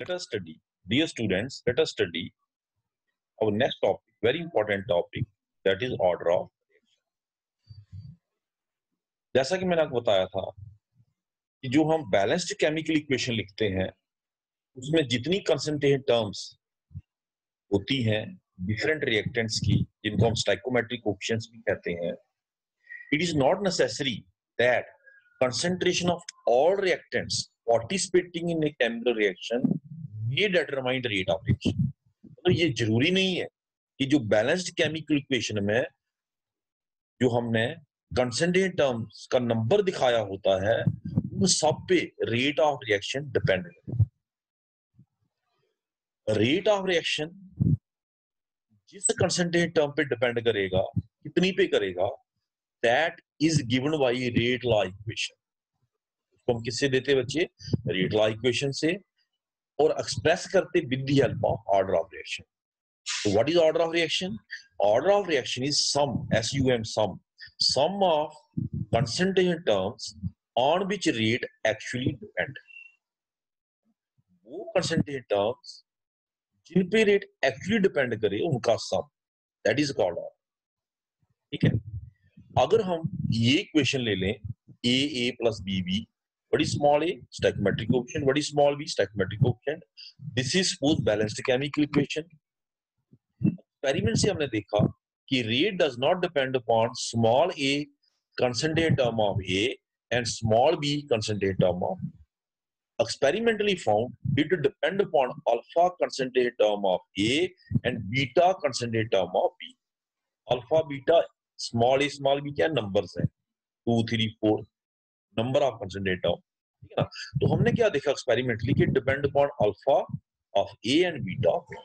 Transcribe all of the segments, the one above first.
let us study, dear students, let us study our next topic, very important topic, that is order of reaction. जैसा कि मैंने आपको बताया था कि जो हम बैलेंस्ड केमिकल इक्वेशन लिखते हैं उसमें जितनी कंसंट्रेटेड टर्म्स होती हैं डिफरेंट रिएक्टेंट्स की, जिनको हम स्टोइकोमेट्रिक कोएफिशिएंट्स भी कहते हैं, it is not necessary that concentration of all reactants participating in a chemical reaction may determine the rate of reaction. तो ये जरूरी नहीं है कि जो बैलेंस्ड केमिकल इक्वेशन में जो हमने कंसंट्रेटेड टर्म्स का नंबर दिखाया होता है उन सब पे रेट ऑफ रिएक्शन डिपेंड करेगा। रेट ऑफ रिएक्शन जिस कंसंट्रेटेड टर्म पे डिपेंड करेगा, कितनी पे करेगा, that is given by rate law equation. उसको हम किससे देते बच्चे? रेट लॉ इक्वेशन से, और एक्सप्रेस करते with the help of order of reaction. So what is order of reaction? Order of reaction is sum, S-U-M, sum of concentration terms on which rate actually depend. वो concentration terms जिन पे rate actually depend करे उनका सम, that is called order. ठीक है, अगर हम ये equation ले लें a plus bb, what is small a? Stoichiometric coefficient. What is small b? Stoichiometric coefficient. This is suppose balanced chemical equation. Experiment से हमने देखा कि rate does not depend upon small a concentrated term of a and small b concentrated term of b. Experimentally found it to depend upon alpha concentrated term of a and beta concentrated term of b. Alpha, beta, small a, small b क्या numbers हैं? 2, 3, 4 number of concentrated term, ठीक है ना? तो हमने क्या देखा experimentally कि depend upon alpha of a and beta of a.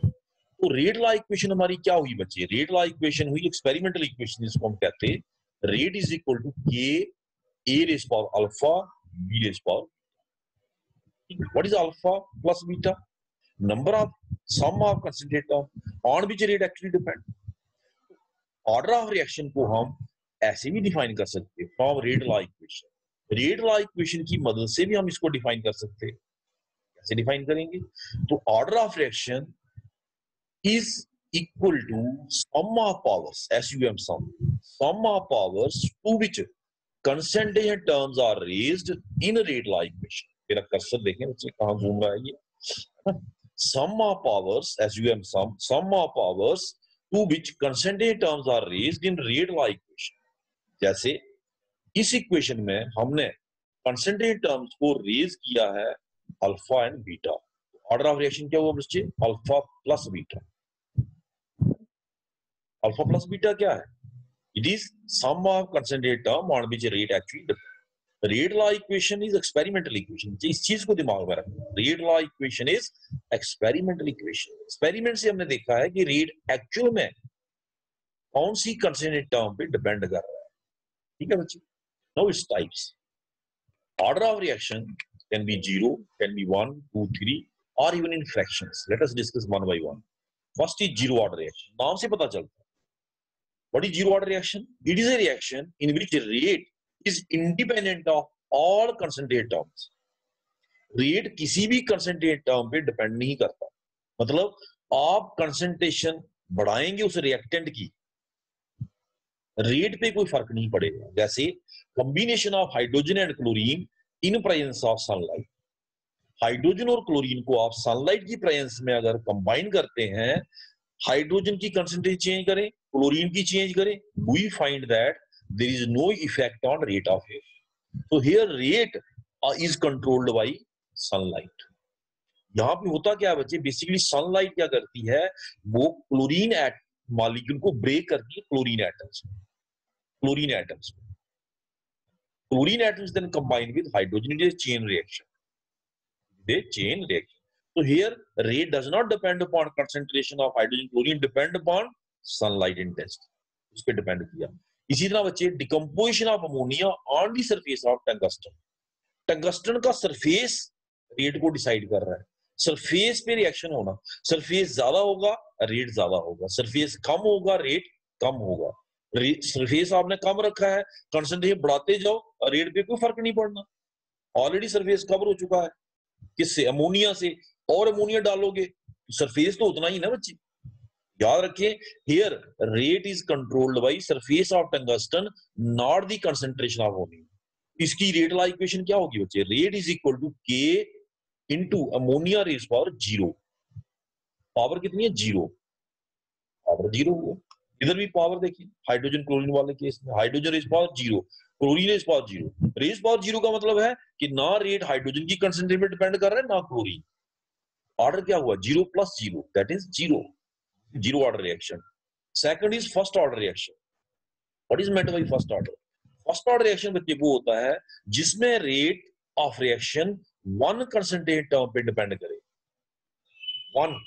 तो रेट लॉ इक्वेशन हमारी क्या हुई बच्चे? रेट लॉ इक्वेशन हुई एक्सपेरिमेंटल इक्वेशन, जिसको हम कहते हैं rate is equal to K A raise power alpha B raise power. What is alpha plus beta? Number of sum of concentrated term on which rate actually depend. Order of reaction को हम ऐसे भी define कर सकते हैं from rate law equation. Rate law equation की मदद से भी हम इसको डिफाइन कर सकते हैं। कैसे डिफाइन करेंगे? तो order of reaction is equal to sum of powers, SUM sum of powers to which concentration terms are raised in a rate law equation. मेरा कर्सर देखें बच्चे कहाँ घूम रहा है ये। sum of powers, SUM sum of powers to which concentration terms are raised in rate law equation. जैसे इस इक्वेशन में हमने concentration terms को रेज किया है alpha and beta. Order of reaction क्या हुआ बच्चे? Alpha plus beta. Alpha plus beta क्या है? It is sum of concentrated term on which rate actually depend. Rate law equation is experimental equation. इस चीज को दिमाग में रखना, rate law equation is experimental equation. Experiment से हमने देखा है कि रेट एक्चुअल में कौन सी कंसंट्रेटेड टर्म पे डिपेंड कर रहा है। ठीक है बच्चे, now its types. Order of reaction can be 0, can be 1, 2, 3 or even in fractions. Let us discuss one by one. First is zero order reaction. नाम से पता चलता है। What is zero order reaction? It is a reaction in which rate is independent of all concentrated terms. Rate किसी भी concentrated term पे depend नहीं करता। मतलब आप कंसंट्रेशन बढ़ाएंगे उस रिएक्टेंट की, रेट पे कोई फर्क नहीं पड़ेगा। जैसे combination of hydrogen and chlorine in presence of sunlight. Hydrogen और क्लोरीन को आप सनलाइट की प्रेजेंस में अगर कंबाइन करते हैं, हाइड्रोजन की कंसंट्रेशन चेंज करें, क्लोरीन की चेंज करें, we find that there is no effect on rate of reaction. So here rate is controlled by sunlight. यहाँ पे होता क्या है बच्चे? बेसिकली सनलाइट क्या करती है, वो क्लोरीन मॉलिक्यूल को ब्रेक करती है chlorine atoms then combine with hydrogen, it is chain reaction. They chain reaction. So here rate does not depend upon concentration of hydrogen chlorine, depend upon sunlight intensity. उस पे depend किया। इसी तरह बच्चे decomposition of ammonia on the surface of tungsten. Tungsten का surface rate को decide कर रहा है। सरफेस पे रिएक्शन होना, सरफेस ज्यादा होगा रेट ज्यादा होगा, सरफेस कम होगा रेट कम होगा। सरफेस आपने कम रखा है, कंसंट्रेशन बढ़ाते जाओ, रेट पे कोई फर्क नहीं पड़ना। ऑलरेडी सरफेस कवर हो चुका है किससे? अमोनिया से। और अमोनिया डालोगे तो सरफेस तो उतना ही ना बच्चे। याद रखें, here rate is controlled by surface of tungsten not the concentration of ammonia. इसकी रेट वाला इक्वेशन क्या होगी बच्चे? Rate is equal to k into ammonia raise power 0। Power कितनी है? 0। पावर 0 हुआ। इधर भी पावर देखिए, हाइड्रोजन क्लोरीन वाले केस में hydrogen raise power 0, chlorine raise power 0। Raise power 0 का मतलब है कि ना रेट हाइड्रोजन की कंसंट्रेशन पे डिपेंड कर रहा है ना क्लोरीन। ऑर्डर क्या हुआ? 0 प्लस 0 that is 0, 0 order reaction. Second is first order reaction. What is meant by first order? First order reaction बच्चे वो होता है जिसमें rate of reaction one concentrate term पे डिपेंड करे, वन,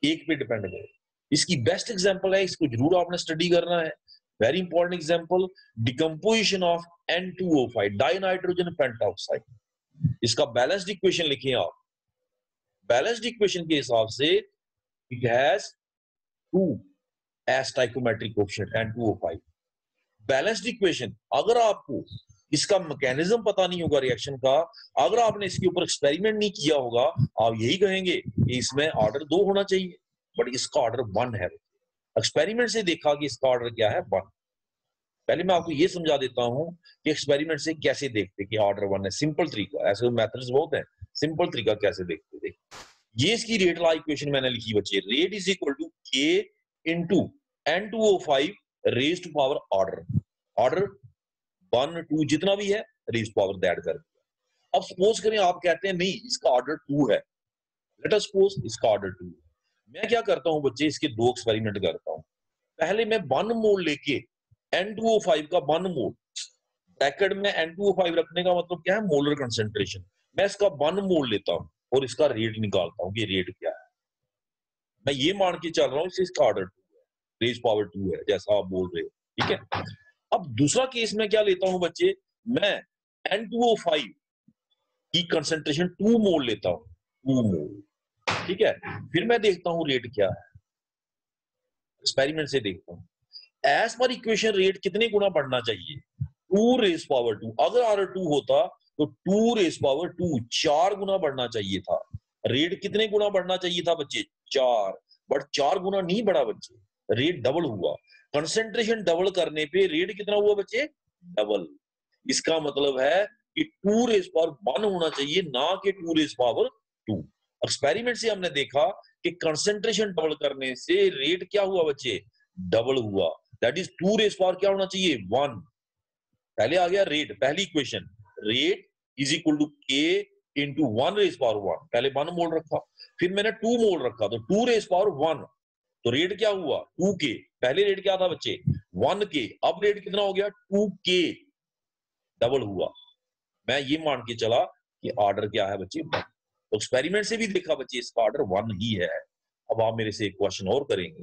एक पे डिपेंड करे। इसकी बेस्ट एग्जांपल है, इसको जरूर आपने स्टडी करना है, very important example, decomposition of N2O5 dinitrogen pentoxide. इसका बैलेंस्ड इक्वेशन लिखिए आप। बैलेंस्ड इक्वेशन के हिसाब से it has 2 S stoichiometric coefficient N2O5। Balanced equation, अगर आपको इसका मैकेनिज्म पता नहीं होगा रिएक्शन का, अगर आपने इसके ऊपर एक्सपेरिमेंट नहीं किया होगा, आप यही कहेंगे कि इसमें ऑर्डर 2 होना चाहिए, बट इसका ऑर्डर 1 है। एक्सपेरिमेंट से देखा कि इसका ऑर्डर क्या है? 1। पहले मैं आपको ये समझा देता हूं कि एक्सपेरिमेंट से कैसे देखते कि ऑर्डर 1 है। सिंपल तरीका, ऐसे मेथड्स बहुत हैं, सिंपल तरीका कैसे देखते थे। ये इसकी रेट ला इक्वेशन मैंने लिखी बच्चे, rate is equal to k into N2O5 raise to power order, order 1 2 जितना भी है रेज पावर दैट कर दिया। अब सपोज करें आप कहते हैं नहीं इसका ऑर्डर 2 है, लेट अस सपोज इसका ऑर्डर 2 है। मैं क्या करता हूं बच्चे, इसके 2 एक्सपेरिमेंट करता हूं। पहले मैं 1 मोल लेके N2O5 का 1 मोल, ब्रैकेट में N2O5 रखने का मतलब क्या है? Molar concentration. मैं इसका 1 मोल लेता हूं और इसका रेट निकालता हूं कि रेट क्या है। मैं ये मान के चल रहा हूं इसका ऑर्डर 2 है, रेज पावर 2 है, जैसा आप बोल रहे हो, ठीक है। अब दूसरा केस में क्या लेता हूं बच्चे, मैं N2O5 की कंसेंट्रेशन 2 मोल लेता हूं, 2 मोल, ठीक है। फिर मैं देखता हूं रेट क्या है, एक्सपेरिमेंट से देखता हूं। एज पर इक्वेशन रेट कितने गुना बढ़ना चाहिए? 2 रेज पावर 2। अगर ऑर्डर 2 होता तो 2 रेज पावर 2, 4 गुना बढ़ना चाहिए था। रेट कितने गुना बढ़ना चाहिए था बच्चे? 4, बट 4 गुना नहीं बढ़ा बच्चे, रेट डबल हुआ। कंसेंट्रेशन डबल करने पे रेट कितना हुआ बच्चे? डबल। इसका मतलब है कि 2 रेज पावर 1 होना चाहिए, ना कि 2 रेज पावर 2। एक्सपेरिमेंट से हमने देखा कि कंसेंट्रेशन डबल करने से रेट क्या हुआ बच्चे? डबल हुआ। दैट इज 2 रेज पावर क्या होना चाहिए? 1। पहले आ गया रेट, पहली equation, rate is equal to k into 1 raise power 1। पहले 1 मोल रखा, फिर मैंने 2 मोल रखा, तो 2 रेज पावर 1, तो रेट क्या हुआ? 2 के। पहले रेट क्या था बच्चे? 1 के। अब रेट कितना हो गया? 2 के, डबल हुआ। मैं ये मान के चला कि ऑर्डर क्या है बच्चे? 1। तो एक्सपेरिमेंट से भी देखा बच्चे इसका ऑर्डर 1 ही है। अब आप मेरे से एक क्वेश्चन और करेंगे,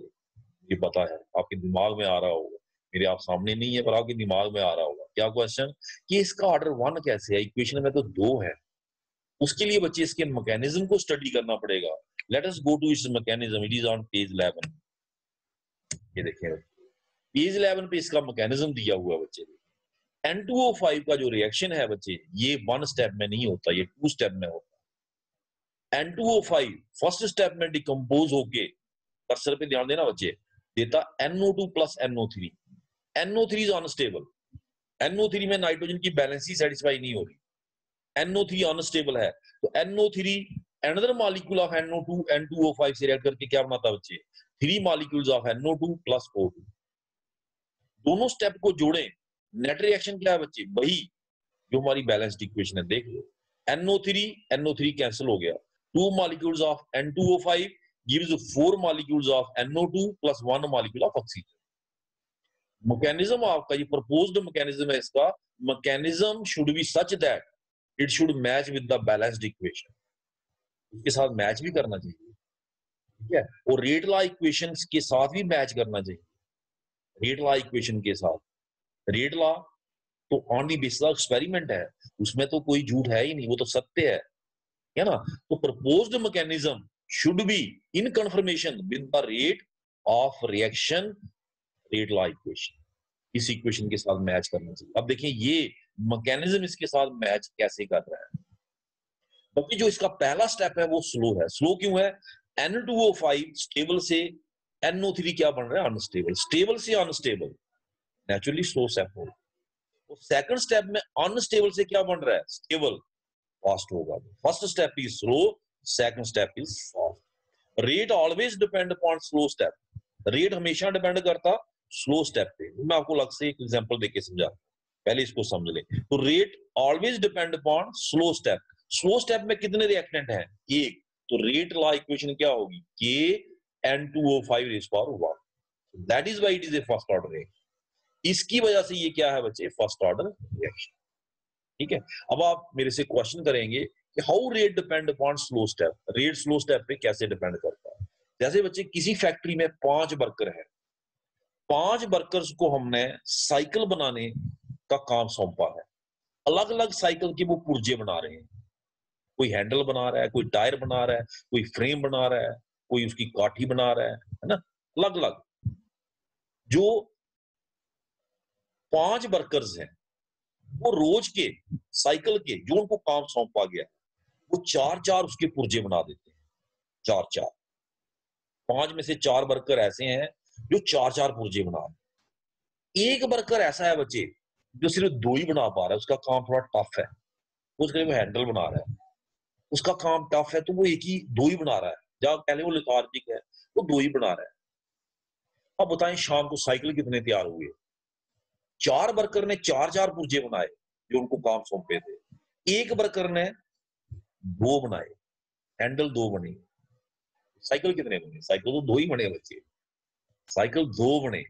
ये पता है आपके दिमाग में आ रहा होगा, मेरे आप सामने नहीं है पर आपके दिमाग में आ रहा होगा। क्या क्वेश्चन? कि इसका ऑर्डर 1 कैसे है? इक्वेशन में तो 2 है। उसके लिए बच्चे इसके मैकेनिज्म को स्टडी करना पड़ेगा। Let us go to its mechanism, it is on page 11। ये देखिए पेज 11 पे इसका मैकेनिज्म दिया हुआ है बच्चे। N2O5 का जो रिएक्शन है बच्चे, ये 1 स्टेप में नहीं होता, ये 2 स्टेप में होता है। N2O5 फर्स्ट स्टेप में डिकम्पोज होके, कर्सर पे ध्यान देना बच्चे, देता NO2 plus NO3। NO3 is unstable, NO3 में नाइट्रोजन की बैलेंस ही सेटिस्फाई नहीं हो रही, NO3 अनस्टेबल है। तो NO3 another molecule of NO2 N2O5 से रिएक्ट करके क्या बनाता बच्चे? 3 molecules of NO2 plus O2। दोनों स्टेप को जोड़ें, नेट रिएक्शन क्या है बच्चे? वही जो हमारी बैलेंस्ड इक्वेशन है, देख लो। NO3 कैंसिल हो गया, 2 molecules of N2O5 gives 4 molecules of NO2 plus 1 molecule of oxygen। Mechanism आपका ये प्रपोज्ड मैकेनिज्म है, इसका mechanism should B such that it should match with the balanced equation, इसके साथ मैच भी करना चाहिए, ठीक है। और रेट लॉ इक्वेशन के साथ भी मैच करना चाहिए, रेट लॉ इक्वेशन के साथ। रेट लॉ तो on the basis of experiment है, उसमें तो कोई झूठ है ही नहीं, वो तो सत्य है ना। तो proposed mechanism should be in confirmation with the rate of reaction, rate law equation, इस इक्वेशन के साथ मैच करना चाहिए। अब देखिए ये मैकेनिज्म इसके साथ मैच कैसे कर रहा है। क्योंकि जो इसका पहला स्टेप है वो स्लो है। स्लो क्यों है? N2O5 स्टेबल से NO3 क्या बन रहा है? अनस्टेबल। स्टेबल से अनस्टेबल, नेचुरली स्लो स्टेप होगा। तो सेकंड स्टेप में अनस्टेबल से क्या बन रहा है? स्टेबल, फास्ट होगा। First step is slow, second step is fast. Rate always depend upon slow step. Rate हमेशा डिपेंड करता स्लो स्टेप पे। मैं आपको अलग से एक एग्जांपल देके समझा, पहले इसको समझ ले। तो rate always depend upon slow step. Slow step में कितने रिएक्टेंट हैं? एक। तो रेट लॉ इक्वेशन क्या होगी? K(N2O5 raised to 1). That is why it is A first order reaction. इसकी वजह से ये क्या है बच्चे? First order reaction. ठीक है। अब आप मेरे से क्वेश्चन करेंगे कि how rate depend upon slow step. Rate slow step पे कैसे डिपेंड करता है? जैसे बच्चे किसी फैक्ट्री में 5 वर्कर हैं, 5 वर्कर्स को हमने साइकिल बनाने का काम सौंपा है। अलग अलग साइकिल के वो पुर्जे बना रहे हैं। कोई हैंडल बना रहा है, कोई टायर बना रहा है, कोई फ्रेम बना रहा है, कोई उसकी काठी बना रहा है ना, अलग अलग। जो 5 वर्कर्स हैं वो रोज के साइकिल के जो उनको काम सौंपा गया वो 4-4 उसके पुर्जे बना देते हैं। 4-4, 5 में से 4 वर्कर ऐसे हैं जो 4-4 पुर्जे बना रहे हैं। एक वर्कर ऐसा है बच्चे जो सिर्फ 2 ही बना पा रहा है, उसका काम थोड़ा टफ है, उसके लिए वो हैंडल बना रहा है, उसका काम टफ है तो वो एक ही 2 ही बना रहा है। जब पहले वो लेथार्जिक है, वो 2 ही बना रहा है। अब बताएं शाम को साइकिल कितने तैयार हुए? 4 वर्कर ने 4-4 पुर्जे बनाए जो उनको काम सौंपे थे। एक वर्कर ने 2 बनाए, हैंडल 2 बने। साइकिल कितने बने? साइकिल तो 2 ही बने बच्चे। साइकिल 2 बने,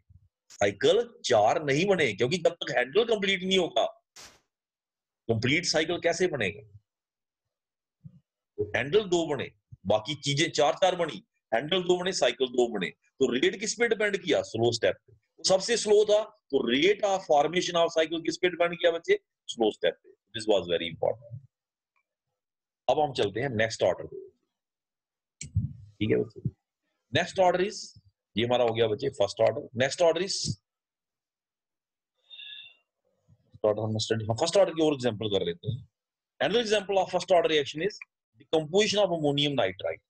साइकिल 4 नहीं बने, क्योंकि जब तक हैंडल कंप्लीट नहीं होगा कंप्लीट साइकिल कैसे बनेगा? तो हैंडल 2 बने, बाकी चीजें 4-4 बनी, हैंडल 2 बने, साइकिल 2 बने। तो रेट किस पे डिपेंड किया? स्लो स्टेप पे। तो सबसे स्लो था, तो rate of formation of cycle किस पे डिपेंड किया बच्चे? स्लो स्टेप पे। This was very important. अब हम चलते हैं नेक्स्ट ऑर्डर पे। ठीक है बच्चे, नेक्स्ट ऑर्डर इज, ये हमारा हो गया बच्चे first order. Next order is first order की और एग्जांपल कर लेते हैं। Another example of first order reaction is decomposition of ammonium nitrite.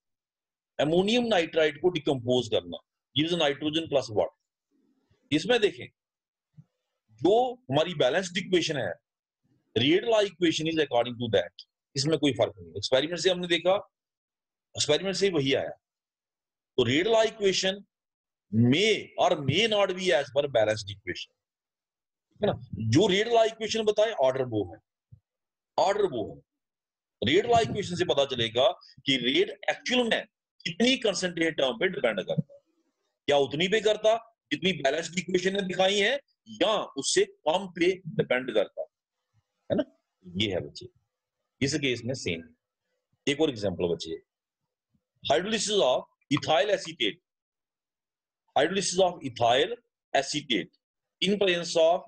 Ammonium nitrite को डिकम्पोज करना, गिव्स नाइट्रोजन प्लस वाटर। इसमें देखें जो हमारी बैलेंस्ड इक्वेशन है, rate law equation is according to that. इसमें कोई फर्क नहीं। एक्सपेरिमेंट से हमने देखा, एक्सपेरिमेंट से वही आया। तो रेट लॉ इक्वेशन मे और may not be as per balanced equation, है ना। जो रेट लॉ इक्वेशन बताए ऑर्डर वो है, ऑर्डर वो है। रेट लॉ इक्वेशन से पता चलेगा कि रेट एक्चुअल में कितनी कंसंट्रेट टर्म पे डिपेंड करता है। क्या उतनी पे करता जितनी बैलेंस्ड इक्वेशन ने दिखाई है, या उससे कम पे डिपेंड करता है ना। ये है बच्चे, इस केस में सेम। एक और एग्जांपल बच्चे, hydrolysis of ethyl acetate. Hydrolysis of ethyl acetate in presence of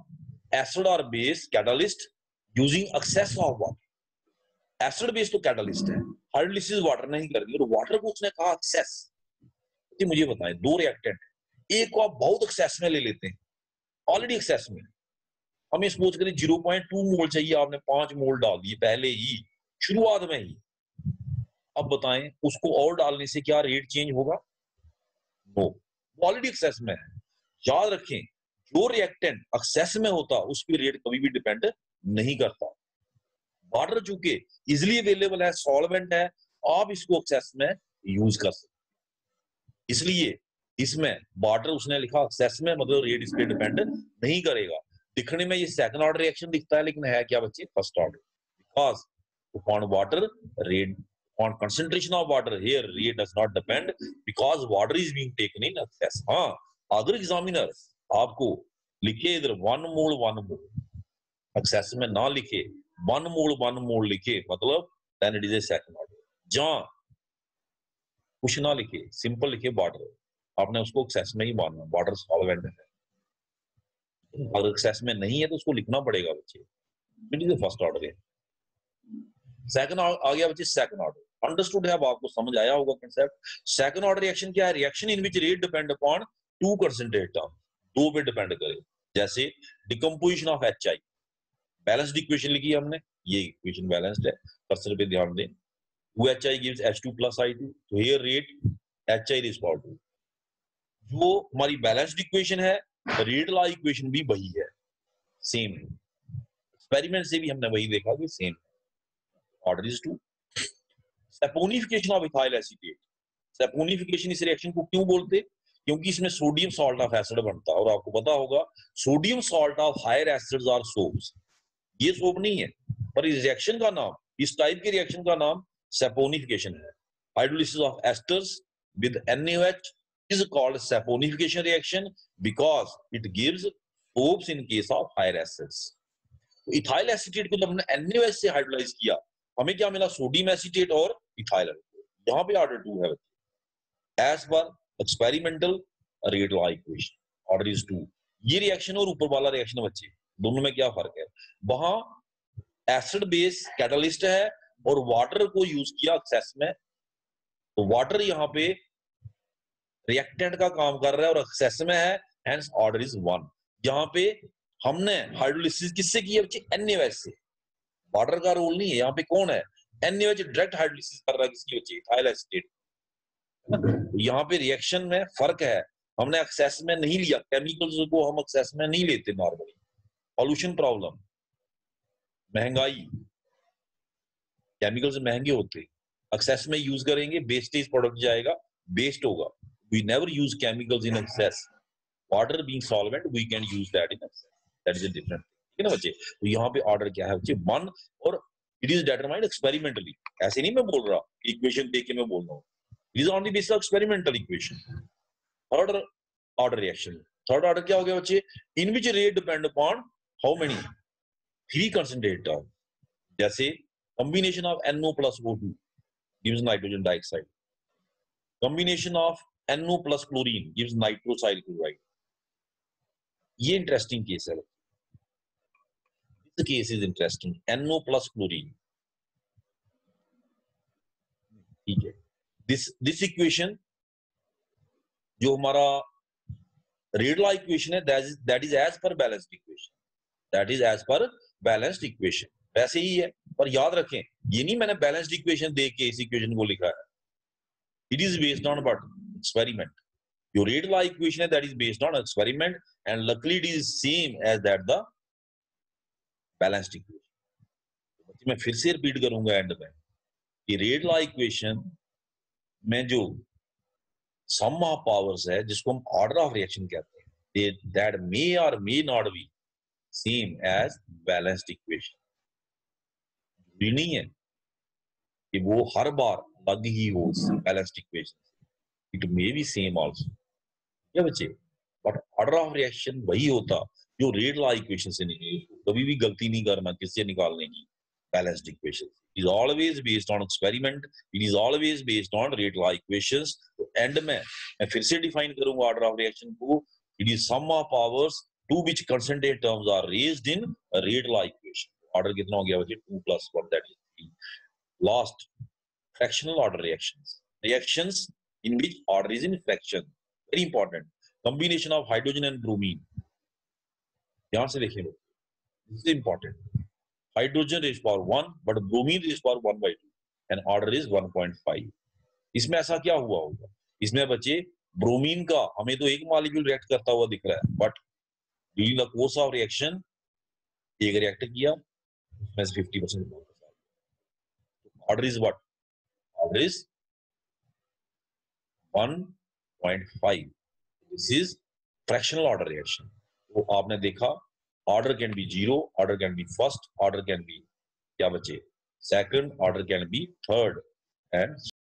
acid और base catalyst using excess of water. Acid base तो कैटलिस्ट है, हाइड्रोलिसिस वाटर नहीं कर रही, और वाटर को उसने कहा एक्सेस। तो मुझे बताएं, 2 रिएक्टेंट, एक को आप बहुत एक्सेस में ले लेते हैं, ऑलरेडी एक्सेस में, हमें सपोज करें 0.2 मोल चाहिए, आपने 5 मोल डाल दिए पहले ही शुरुआत में ही। अब बताएं उसको और डालने से क्या रेट चेंज होगा? नो, वो ऑलरेडी एक्सेस में है। याद रखें, जो रिएक्टेंट एक्सेस में होता उस पर रेट कभी भी डिपेंड नहीं करता। वाटर चूंकि इजिली अवेलेबल है, सॉल्वेंट है, आप इसको एक्सेस में यूज कर सकते, इसलिए इसमें वाटर उसने लिखा एक्सेस में, मतलब रेट इस पे डिपेंड नहीं करेगा। दिखने में ये सेकंड ऑर्डर रिएक्शन दिखता है, लेकिन है क्या बच्चे? First order. Because upon water rate, on concentration of water here rate does not depend because water is being taken in excess। हाँ, अगर एग्जामिनर आपको लिखे इधर 1 मोल 1 मोल, एक्सेस में ना लिखे 1 मोल 1 मोल लिखे, मतलब then it is a second order. जहां कुछ ना लिखे, सिंपल लिखे वाटर, आपने उसको एक्सेस में ही मानना, वाटर सॉल्वेंट है। अगर एक्सेस में नहीं है तो उसको लिखना पड़ेगा बच्चे। इट इज फर्स्ट ऑर्डर है। सेकंड आ गया बच्चे सेकंड ऑर्डर। अंडरस्टूड है, अब आपको समझ आया होगा कंसेप्ट। सेकंड ऑर्डर रिएक्शन क्या है? Reaction in which rate depend upon 2 concentrate term, 2 पे डिपेंड करे। जैसे decomposition of HI, balanced equation लिखी हमने, ये इक्वेशन बैलेंस्ड है, कर्सर पे ध्यान दें। HI gives H2 plus I2, so here rate HI is equal to, जो हमारी बैलेंस्ड इक्वेशन है रेट लॉ इक्वेशन भी वही है, सेम है, एक्सपेरिमेंट से भी हमने वही देखा कि same order is 2। Saponification of ethyl acetate, saponification इस रिएक्शन को क्यों बोलते, क्योंकि इसमें सोडियम सॉल्ट ऑफ एसिड बनता है, और आपको पता होगा sodium salt of higher acids are soaps, ये सोप नहीं है, पर इस रिएक्शन का नाम, इस टाइप के रिएक्शन का नाम सैपोनिफिकेशन है। Hydrolysis of esters with NaOH is called saponification reaction because it gives soaps in case of higher acids। तो इथाइल एसीटेट को जब हमने NaOH से हाइड्रोलाइज किया, हमें क्या मिला, सोडियम एसीटेट और इथाइल, यहाँ पे ऑर्डर 2 है as per experimental rate law equation, order is 2। ये रिएक्शन और ऊपर वाला रिएक्शन बच्चे, दोनों में क्या फर्क है, वहां एसिड बेस कैटलिस्ट है और वाटर को यूज किया एक्सेस में, तो वाटर यहाँ पे रिएक्टेंट का काम कर रहा है और एक्सेस में है, हेंस ऑर्डर इज 1। यहाँ पे हमने हाइड्रोलिसिस किससे किया बच्चे, NaOH से, वाटर का रोल नहीं है यहाँ पे, कौन है, NaOH डायरेक्ट हाइड्रोलिसिस कर रहा है किसकी बच्चे, इथाइल एसीटेट। यहाँ पे रिएक्शन में फर्क है, हमने एक्सेस में नहीं लिया, केमिकल्स को हम एक्सेस में नहीं लेते नॉर्मली, पॉल्यूशन प्रॉब्लम, महंगाई, केमिकल्स महंगे होते, एक्सेस में यूज करेंगे वेस्टेज प्रोडक्ट जाएगा, वेस्ट होगा। We never use chemicals in excess, water being solvent we can use that in excess, that is a different, ठीक है ना बच्चे। तो यहाँ पे ऑर्डर क्या है बच्चे, 1, और इट इज डिटरमाइंड एक्सपेरिमेंटली, ऐसे नहीं मैं बोल रहा, इक्वेशन देख के मैं बोल रहा हूँ, it is on the basis of experimental equation. Third order reaction, third order क्या हो गया बच्चे, in which rate depend upon how many 3 concentrate term, जैसे combination of NO plus O2 gives nitrogen dioxide, combination of NO plus chlorine gives nitrosyl chloride। ये interesting case है, this case is interesting, NO plus chlorine, ठीक है। this equation जो हमारा rate law equation है, that is as per balanced equation, that is as per balanced equation, वैसे ही है। पर याद रखें, ये नहीं मैंने बैलेंस्ड इक्वेशन देख के इस इक्वेशन को लिखा है, it is based on what, experiment. जो रेट लॉ इक्वेशन है that is based on experiment, and luckily it is same as that the balanced equation. मैं फिर से रिपीट करूंगा एंड में कि रेट लॉ इक्वेशन में जो सम ऑफ पावर्स है, जिसको हम ऑर्डर ऑफ रिएक्शन कहते हैं, दैट मे और may not be same as balanced equation. नहीं है कि वो हर बार अलग ही हो balanced equation, it may be same also, क्या बच्चे, बट ऑर्डर ऑफ रिएक्शन वही होता जो रेट लॉ इक्वेशन से निकले। कभी भी गलती नहीं करना किससे निकालने की, balanced equation is always based on experiment, it is always based on rate law equations. तो एंड में मैं फिर से डिफाइन करूंगा ऑर्डर ऑफ रिएक्शन को, it is sum of powers to which concentrate terms are raised in rate law equation. Order कितना हो गया बच्चे, 2 + 1, that is 3। Last, fractional order reactions, reactions in which order is in fraction, very important, combination of hydrogen and bromine, ध्यान से देखिए लोग, this is important, hydrogen raised power 1 but bromine raised power 1/2 and order is 1.5। इसमें ऐसा क्या हुआ होगा, इसमें बच्चे ब्रोमीन का हमें तो एक मॉलिक्यूल रिएक्ट करता हुआ दिख रहा है, but during the course of reaction एक रिएक्ट किया, उसमें से 50% order is what, order is 1.5, this is fractional order reaction। तो आपने देखा order can be 0, order can be first, order can be क्या बचे, second, order can be third and